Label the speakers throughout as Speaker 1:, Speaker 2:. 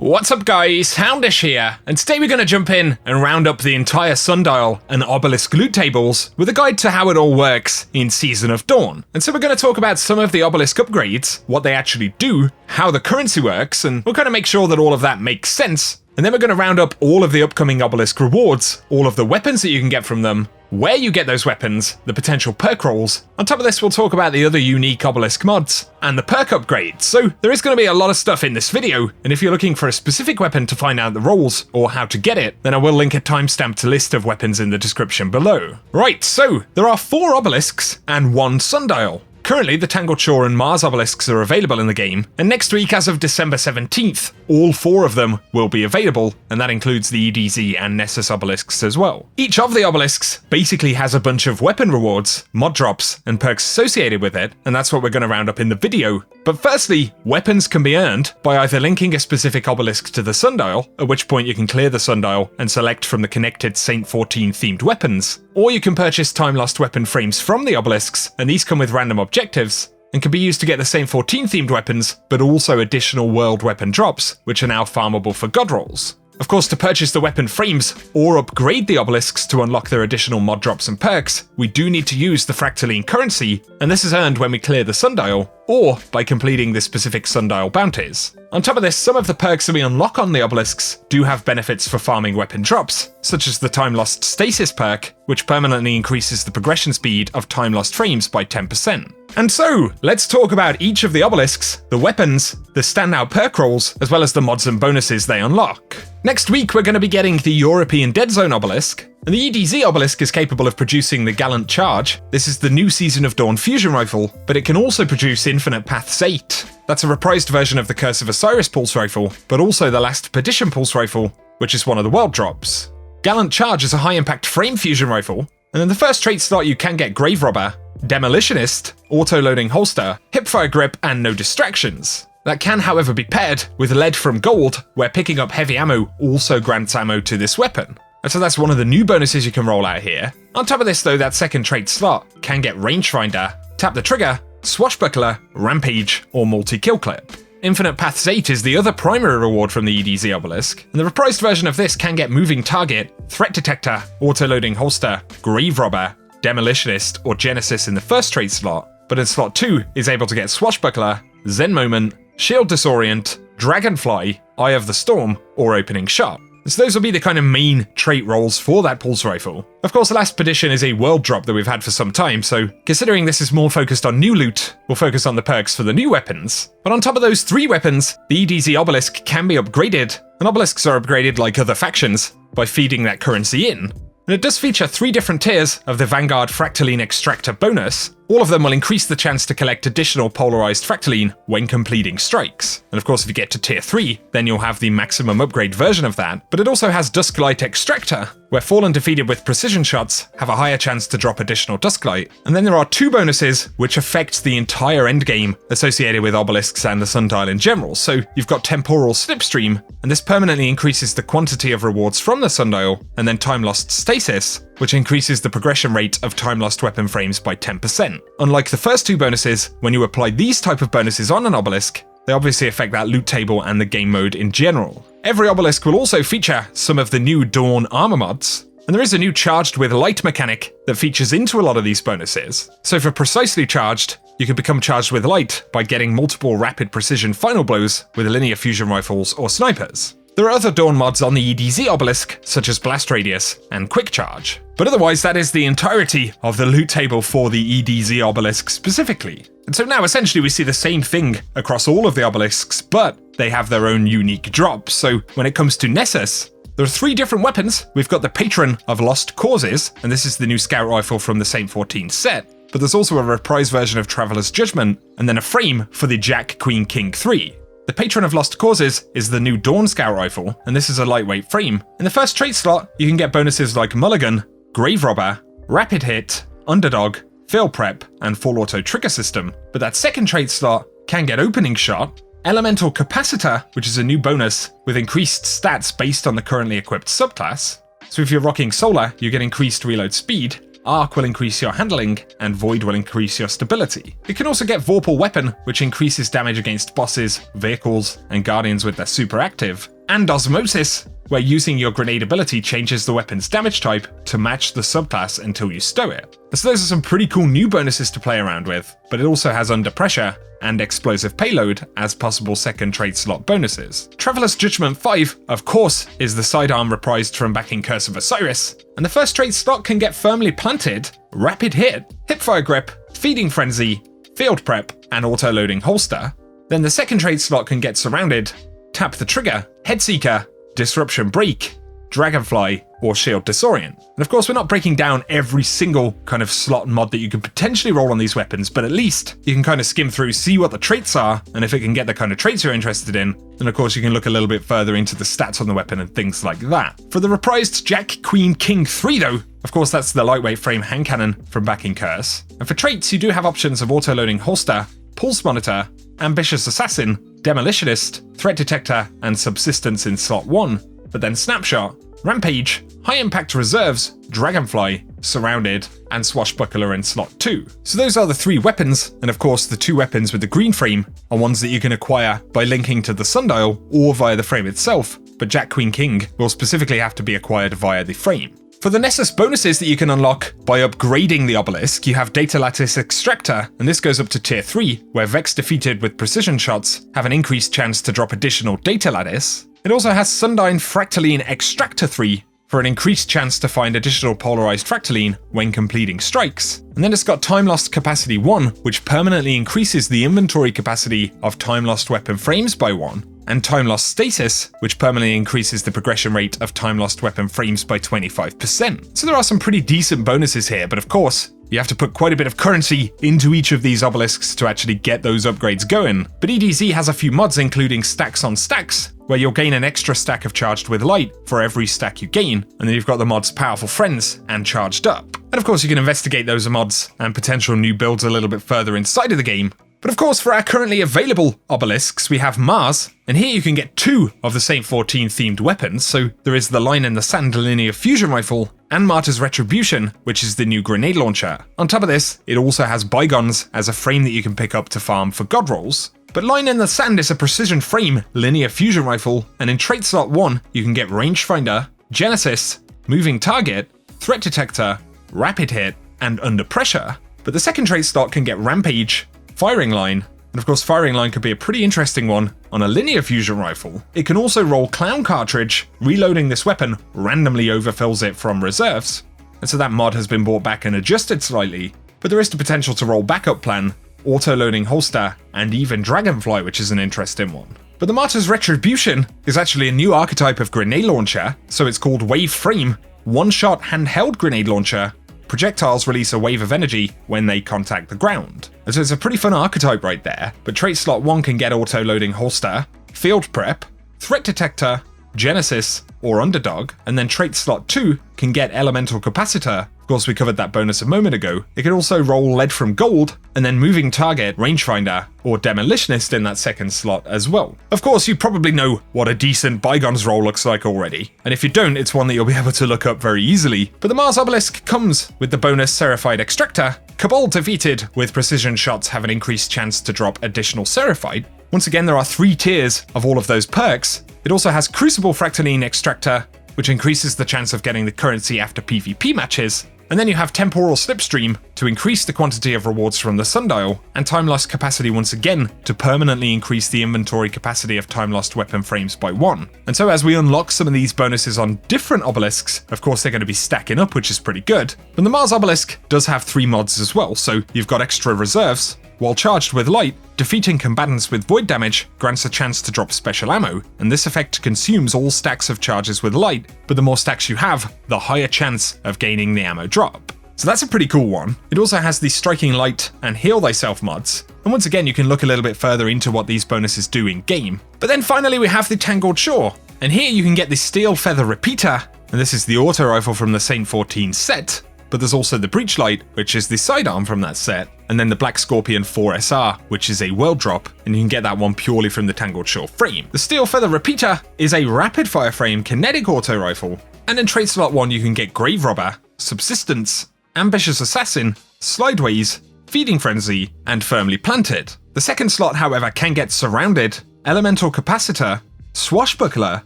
Speaker 1: What's up guys, Houndish here, and today we're going to jump in and round up the entire Sundial and Obelisk loot tables with a guide to how it all works in Season of Dawn. And so we're going to talk about some of the Obelisk upgrades, what they actually do, how the currency works, and we'll kind of make sure that all of that makes sense. And then we're going to round up all of the upcoming Obelisk rewards, all of the weapons that you can get from them, where you get those weapons, the potential perk rolls. On top of this, we'll talk about the other unique Obelisk mods, and the perk upgrades. So there is going to be a lot of stuff in this video, and if you're looking for a specific weapon to find out the rolls, or how to get it, then I will link a timestamped list of weapons in the description below. Right, so there are 4 Obelisks and 1 Sundial. Currently, the Tangled Shore and Mars obelisks are available in the game, and next week as of December 17th, all 4 of them will be available, and that includes the EDZ and Nessus obelisks as well. Each of the obelisks basically has a bunch of weapon rewards, mod drops, and perks associated with it, and that's what we're going to round up in the video. But firstly, weapons can be earned by either linking a specific obelisk to the Sundial, at which point you can clear the Sundial and select from the connected Saint-14 themed weapons, or you can purchase time-lost weapon frames from the obelisks, and these come with random objectives, and can be used to get the Saint-14 themed weapons, but also additional world weapon drops, which are now farmable for god rolls. Of course, to purchase the weapon frames, or upgrade the obelisks to unlock their additional mod drops and perks, we do need to use the Fractaline currency, and this is earned when we clear the Sundial, or by completing the specific Sundial bounties. On top of this, some of the perks that we unlock on the obelisks do have benefits for farming weapon drops, such as the Time Lost Stasis perk, which permanently increases the progression speed of Time Lost frames by 10%. And so, let's talk about each of the obelisks, the weapons, the standout perk rolls, as well as the mods and bonuses they unlock. Next week, we're going to be getting the European Dead Zone obelisk, and the EDZ obelisk is capable of producing the Gallant Charge. This is the new Season of Dawn fusion rifle, but it can also produce Infinite Paths 8. That's a reprised version of the Curse of Osiris pulse rifle, but also the Last Perdition pulse rifle, which is one of the world drops. Gallant Charge is a high-impact frame fusion rifle, and in the first trait slot you can get Grave Robber, Demolitionist, Auto-Loading Holster, Hipfire Grip, and No Distractions. That can, however, be paired with Lead from Gold, where picking up heavy ammo also grants ammo to this weapon. And so that's one of the new bonuses you can roll out here. On top of this though, that second trait slot can get Rangefinder, Tap the Trigger, Swashbuckler, Rampage, or Multi-Kill Clip. Infinite Paths 8 is the other primary reward from the EDZ obelisk, and the reprised version of this can get Moving Target, Threat Detector, Auto-Loading Holster, Grave Robber, Demolitionist, or Genesis in the first trait slot, but in slot 2 is able to get Swashbuckler, Zen Moment, Shield Disorient, Dragonfly, Eye of the Storm, or Opening Shot. So those will be the kind of main trait rolls for that pulse rifle. Of course, the Last Perdition is a world drop that we've had for some time, so considering this is more focused on new loot, we'll focus on the perks for the new weapons. But on top of those 3 weapons, the EDZ obelisk can be upgraded, and obelisks are upgraded like other factions by feeding that currency in. And it does feature 3 different tiers of the Vanguard Fractaline Extractor bonus. All of them will increase the chance to collect additional polarized Fractaline when completing strikes. And of course, if you get to tier 3, then you'll have the maximum upgrade version of that. But it also has Dusklight Extractor, where Fallen defeated with precision shots have a higher chance to drop additional Dusklight. And then there are 2 bonuses which affect the entire endgame associated with obelisks and the Sundial in general. So you've got Temporal Slipstream, and this permanently increases the quantity of rewards from the Sundial, and then Time Lost Stasis, which increases the progression rate of Time Lost weapon frames by 10%. Unlike the first 2 bonuses, when you apply these type of bonuses on an obelisk, they obviously affect that loot table and the game mode in general. Every obelisk will also feature some of the new Dawn armor mods, and there is a new Charged with Light mechanic that features into a lot of these bonuses. So for Precisely Charged, you can become charged with light by getting multiple rapid precision final blows with linear fusion rifles or snipers. There are other Dawn mods on the EDZ obelisk, such as Blast Radius and Quick Charge. But otherwise, that is the entirety of the loot table for the EDZ obelisk specifically. And so now essentially we see the same thing across all of the obelisks, but they have their own unique drops. So when it comes to Nessus, there are 3 different weapons. We've got the Patron of Lost Causes, and this is the new scout rifle from the Saint-14 set. But there's also a reprise version of Traveler's Judgement, and then a frame for the Jack Queen King 3. The Patron of Lost Causes is the new Dawn Scout rifle, and this is a lightweight frame. In the first trait slot, you can get bonuses like Mulligan, Grave Robber, Rapid Hit, Underdog, Fail Prep, and Full Auto Trigger System. But that second trait slot can get Opening Shot, Elemental Capacitor, which is a new bonus with increased stats based on the currently equipped subclass. So if you're rocking Solar, you get increased reload speed, Arc will increase your handling, and Void will increase your stability. You can also get Vorpal Weapon, which increases damage against bosses, vehicles, and guardians with their super active. and Osmosis, where using your grenade ability changes the weapon's damage type to match the subclass until you stow it. So those are some pretty cool new bonuses to play around with, but it also has Under Pressure and Explosive Payload as possible second trade slot bonuses. Traveler's Judgement 5, of course, is the sidearm reprised from back in Curse of Osiris, and the first trade slot can get Firmly Planted, Rapid Hit, Hipfire Grip, Feeding Frenzy, Field Prep, and Auto-Loading Holster. Then the second trade slot can get Surrounded, Tap the Trigger, Headseeker, Disruption Break, Dragonfly, or Shield Disorient. And of course, we're not breaking down every single kind of slot mod that you can potentially roll on these weapons, but at least you can kind of skim through, see what the traits are, and if it can get the kind of traits you're interested in, then of course you can look a little bit further into the stats on the weapon and things like that. For the reprised Jack, Queen, King 3 though, of course that's the lightweight frame hand cannon from back in Curse. And for traits, you do have options of Auto-Loading Holster, Pulse Monitor, Ambitious Assassin, Demolitionist, Threat Detector, and Subsistence in slot 1, but then Snapshot, Rampage, High Impact Reserves, Dragonfly, Surrounded, and Swashbuckler in slot 2. So those are the 3 weapons, and of course the 2 weapons with the green frame are ones that you can acquire by linking to the Sundial or via the frame itself, but Jack, Queen, King will specifically have to be acquired via the frame. For the Nessus bonuses that you can unlock by upgrading the Obelisk, you have Data Lattice Extractor, and this goes up to tier 3, where Vex defeated with precision shots have an increased chance to drop additional Data Lattice. It also has Sundyne Fractaline Extractor 3 for an increased chance to find additional polarized Fractaline when completing strikes. And then it's got Time Lost Capacity 1, which permanently increases the inventory capacity of Time Lost weapon frames by 1. And Time Lost Stasis, which permanently increases the progression rate of Time Lost weapon frames by 25%. So there are some pretty decent bonuses here, but of course, you have to put quite a bit of currency into each of these obelisks to actually get those upgrades going. But EDZ has a few mods including Stacks on Stacks, where you'll gain an extra stack of Charged with Light for every stack you gain, and then you've got the mods Powerful Friends and Charged Up. And of course you can investigate those mods and potential new builds a little bit further inside of the game. But of course, for our currently available obelisks, we have Mars, and here you can get 2 of the Saint-14 themed weapons, so there is the Line in the Sand Linear Fusion Rifle, and Martyrs Retribution, which is the new grenade launcher. On top of this, it also has Bygones as a frame that you can pick up to farm for god rolls. But Line in the Sand is a precision frame linear fusion rifle, and in trait slot 1, you can get Rangefinder, Genesis, Moving Target, Threat Detector, Rapid Hit, and Under Pressure. But the second trait slot can get Rampage, Firing Line, and of course Firing Line could be a pretty interesting one on a linear fusion rifle. It can also roll Clown Cartridge, reloading this weapon randomly overfills it from reserves, and so that mod has been brought back and adjusted slightly, but there is the potential to roll Backup Plan, Auto-Loading Holster, and even Dragonfly, which is an interesting one. But the Martyrs Retribution is actually a new archetype of grenade launcher, so it's called Wave Frame, one-shot handheld grenade launcher. Projectiles release a wave of energy when they contact the ground. And so it's a pretty fun archetype right there, but trait slot 1 can get Auto-Loading Holster, Field Prep, Threat Detector, Genesis, or Underdog, and then trait slot 2 can get Elemental Capacitor. Of course, we covered that bonus a moment ago. It can also roll Lead from Gold, and then Moving Target, Rangefinder, or Demolitionist in that second slot as well. Of course, you probably know what a decent Bygones roll looks like already, and if you don't, it's one that you'll be able to look up very easily. But the Mars Obelisk comes with the bonus Seraphied Extractor. Cabal defeated with precision shots have an increased chance to drop additional Seraphied. Once again, there are 3 tiers of all of those perks. It also has Crucible Fractaline Extractor, which increases the chance of getting the currency after PvP matches. And then you have Temporal Slipstream to increase the quantity of rewards from the Sundial, and Time Lost Capacity once again to permanently increase the inventory capacity of Time Lost weapon frames by 1. And so as we unlock some of these bonuses on different obelisks, of course they're going to be stacking up, which is pretty good. But the Mars Obelisk does have 3 mods as well, so you've got extra reserves. While charged with light, defeating combatants with void damage grants a chance to drop special ammo, and this effect consumes all stacks of charges with light, but the more stacks you have, the higher chance of gaining the ammo drop. So that's a pretty cool one. It also has the Striking Light and Heal Thyself mods, and once again you can look a little bit further into what these bonuses do in game. But then finally we have the Tangled Shore, and here you can get the Steelfeather Repeater, and this is the auto rifle from the Saint-14 set. But there's also the Breachlight, which is the sidearm from that set, and then the Black Scorpion 4SR, which is a world drop, and you can get that one purely from the Tangled Shore frame. The Steelfeather Repeater is a rapid fire frame kinetic auto rifle, and in trait slot 1 you can get Grave Robber, Subsistence, Ambitious Assassin, Slideways, Feeding Frenzy, and Firmly Planted. The second slot, however, can get Surrounded, Elemental Capacitor, Swashbuckler,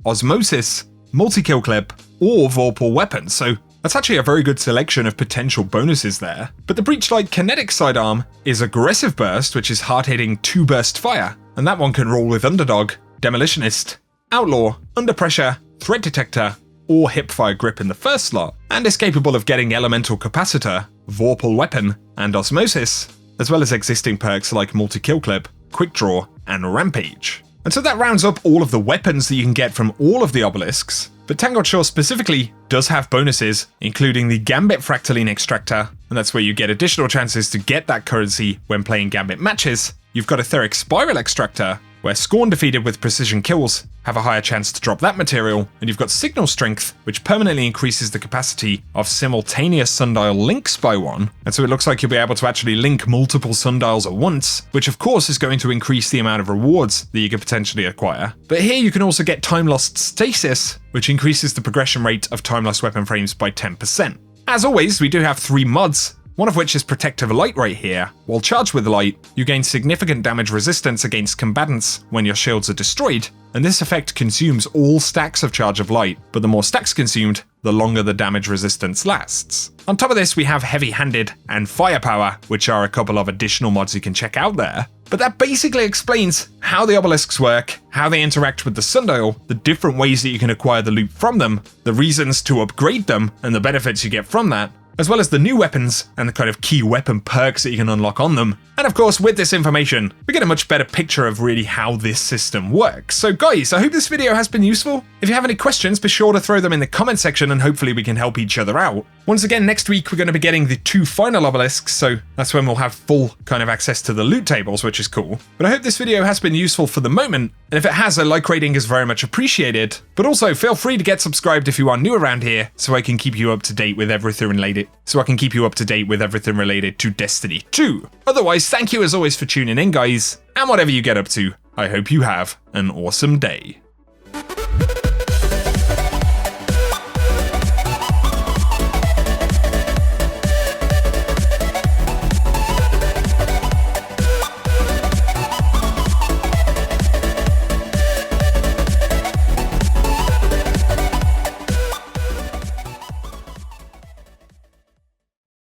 Speaker 1: Osmosis, Multi-Kill Clip, or Vorpal Weapon, so that's actually a very good selection of potential bonuses there. But the Breachlight kinetic sidearm is Aggressive Burst, which is hard-hitting 2-burst fire, and that one can roll with Underdog, Demolitionist, Outlaw, Under Pressure, Threat Detector, or Hipfire Grip in the first slot, and is capable of getting Elemental Capacitor, Vorpal Weapon, and Osmosis, as well as existing perks like Multi-Kill Clip, Quick Draw, and Rampage. And so that rounds up all of the weapons that you can get from all of the obelisks, but Tangled Shore specifically does have bonuses, including the Gambit Fractaline Extractor, and that's where you get additional chances to get that currency when playing Gambit matches. You've got Etheric Spiral Extractor, where Scorn defeated with precision kills have a higher chance to drop that material, and you've got Signal Strength, which permanently increases the capacity of simultaneous Sundial links by 1, and so it looks like you'll be able to actually link multiple Sundials at once, which of course is going to increase the amount of rewards that you could potentially acquire. But here you can also get Time Lost Stasis, which increases the progression rate of Time Lost weapon frames by 10%. As always, we do have 3 mods, one of which is Protective Light right here. While charged with light, you gain significant damage resistance against combatants when your shields are destroyed, and this effect consumes all stacks of Charge of Light, but the more stacks consumed, the longer the damage resistance lasts. On top of this, we have Heavy Handed and Firepower, which are a couple of additional mods you can check out there. But that basically explains how the obelisks work, how they interact with the Sundial, the different ways that you can acquire the loot from them, the reasons to upgrade them, and the benefits you get from that, as well as the new weapons and the kind of key weapon perks that you can unlock on them. And of course, with this information, we get a much better picture of really how this system works. So guys, I hope this video has been useful. If you have any questions, be sure to throw them in the comment section and hopefully we can help each other out. Once again, next week we're going to be getting the 2 final obelisks, so that's when we'll have full kind of access to the loot tables, which is cool. But I hope this video has been useful for the moment, and if it has, a like rating is very much appreciated. But also feel free to get subscribed if you are new around here, so I can keep you up to date with everything related to Destiny 2. Otherwise, thank you as always for tuning in, guys, and whatever you get up to, I hope you have an awesome day.